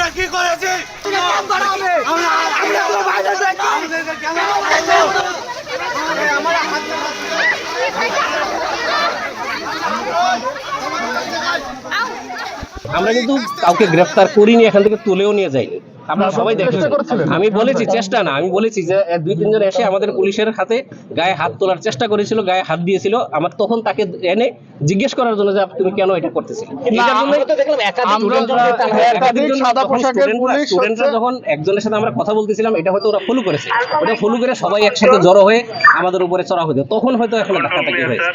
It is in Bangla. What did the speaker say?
আমরা কি করেছি আমরা কিন্তু কাউকে গ্রেফতার করিনি, এখান থেকে তুলেও নিয়ে যাই। আপনারা সবাই দেখেছেন। আমি বলেছি চেষ্টা না, আমি বলেছি যে 2-3 জন এসে আমাদের পুলিশের হাতে গায়ে হাত তোলার চেষ্টা করেছিল, গায়ে হাত দিয়েছিল। আমার তখন তাকে এনে জিজ্ঞেস করার জন্য যে তুমি কেন এটা করতেছিলে। এটার জন্য তো দেখলাম স্টুডেন্টরা যখন একজনের সাথে আমরা কথা বলতেছিলাম, এটা হয়তো ওরা ফলো করেছে, ওটা ফলো করে সবাই একসাথে জড়ো হয়ে আমাদের উপরে চড়া হতো, তখন হয়তো এখন ধাক্কাধাক্কি হয়েছে।